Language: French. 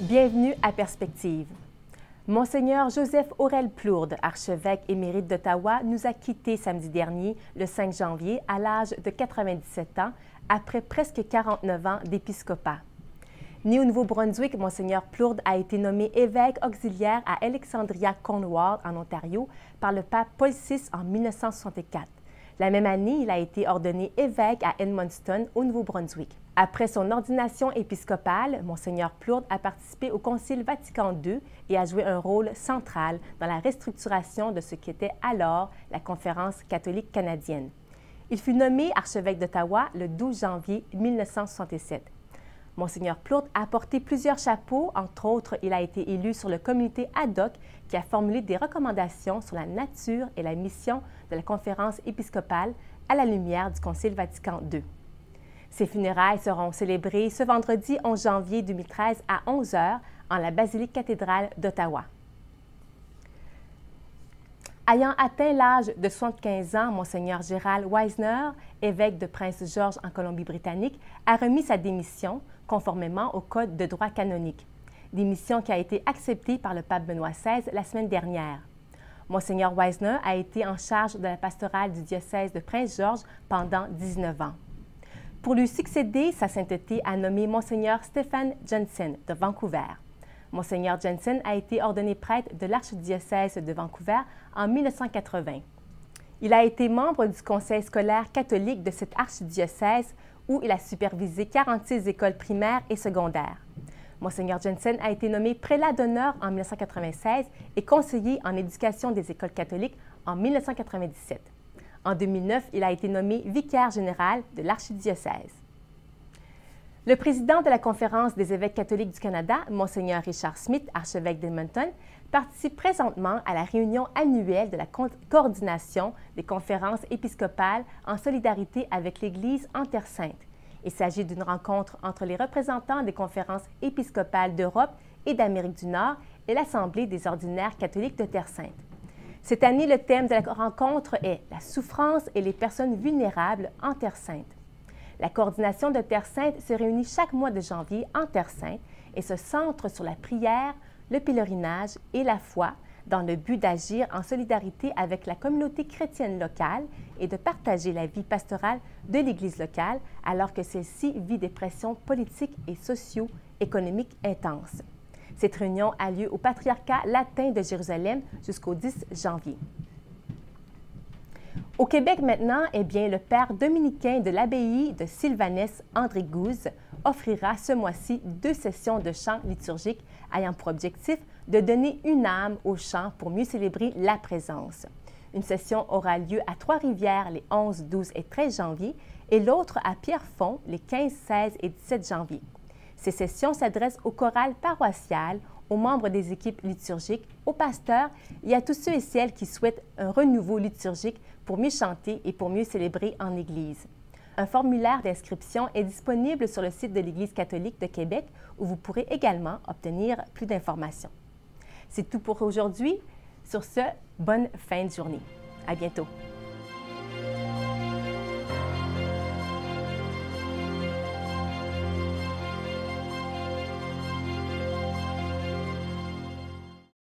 Bienvenue à Perspective. Monseigneur Joseph Aurel Plourde, archevêque émérite d'Ottawa, nous a quittés samedi dernier, le 5 janvier, à l'âge de 97 ans, après presque 49 ans d'épiscopat. Né au Nouveau-Brunswick, Monseigneur Plourde a été nommé évêque auxiliaire à Alexandria, Cornwall, en Ontario, par le pape Paul VI en 1964. La même année, il a été ordonné évêque à Edmundston, au Nouveau-Brunswick. Après son ordination épiscopale, Monseigneur Plourde a participé au Concile Vatican II et a joué un rôle central dans la restructuration de ce qu'était alors la Conférence catholique canadienne. Il fut nommé archevêque d'Ottawa le 12 janvier 1967. Monseigneur Plourde a porté plusieurs chapeaux, entre autres, il a été élu sur le comité ad hoc qui a formulé des recommandations sur la nature et la mission de la conférence épiscopale à la lumière du Concile Vatican II. Ses funérailles seront célébrées ce vendredi 11 janvier 2013 à 11 h en la basilique cathédrale d'Ottawa. Ayant atteint l'âge de 75 ans, Monseigneur Gerald Weisner, évêque de Prince George en Colombie-Britannique, a remis sa démission conformément au Code de droit canonique. Démission qui a été acceptée par le pape Benoît XVI la semaine dernière. Monseigneur Weisner a été en charge de la pastorale du diocèse de Prince George pendant 19 ans. Pour lui succéder, Sa Sainteté a nommé Monseigneur Stephen Jensen de Vancouver. Monseigneur Jensen a été ordonné prêtre de l'archidiocèse de Vancouver en 1980. Il a été membre du conseil scolaire catholique de cet archidiocèse où il a supervisé 46 écoles primaires et secondaires. Monseigneur Jensen a été nommé prélat d'honneur en 1996 et conseiller en éducation des écoles catholiques en 1997. En 2009, il a été nommé vicaire général de l'archidiocèse. Le président de la Conférence des évêques catholiques du Canada, Monseigneur Richard Smith, archevêque d'Edmonton, participe présentement à la réunion annuelle de la coordination des conférences épiscopales en solidarité avec l'Église en Terre Sainte. Il s'agit d'une rencontre entre les représentants des conférences épiscopales d'Europe et d'Amérique du Nord et l'Assemblée des ordinaires catholiques de Terre Sainte. Cette année, le thème de la rencontre est « La souffrance et les personnes vulnérables en Terre Sainte ». La coordination de Terre Sainte se réunit chaque mois de janvier en Terre Sainte et se centre sur la prière, le pèlerinage et la foi dans le but d'agir en solidarité avec la communauté chrétienne locale et de partager la vie pastorale de l'Église locale alors que celle-ci vit des pressions politiques et socio-économiques intenses. Cette réunion a lieu au Patriarcat latin de Jérusalem jusqu'au 10 janvier. Au Québec maintenant, le père dominicain de l'abbaye de Sylvanès, André Gouze, offrira ce mois-ci 2 sessions de chant liturgique ayant pour objectif de donner une âme au chant pour mieux célébrer la présence. Une session aura lieu à Trois-Rivières les 11, 12 et 13 janvier et l'autre à Pierrefonds les 15, 16 et 17 janvier. Ces sessions s'adressent aux chorales paroissiales, aux membres des équipes liturgiques, aux pasteurs et à tous ceux et celles qui souhaitent un renouveau liturgique pour mieux chanter et pour mieux célébrer en Église. Un formulaire d'inscription est disponible sur le site de l'Église catholique de Québec où vous pourrez également obtenir plus d'informations. C'est tout pour aujourd'hui. Sur ce, bonne fin de journée. À bientôt.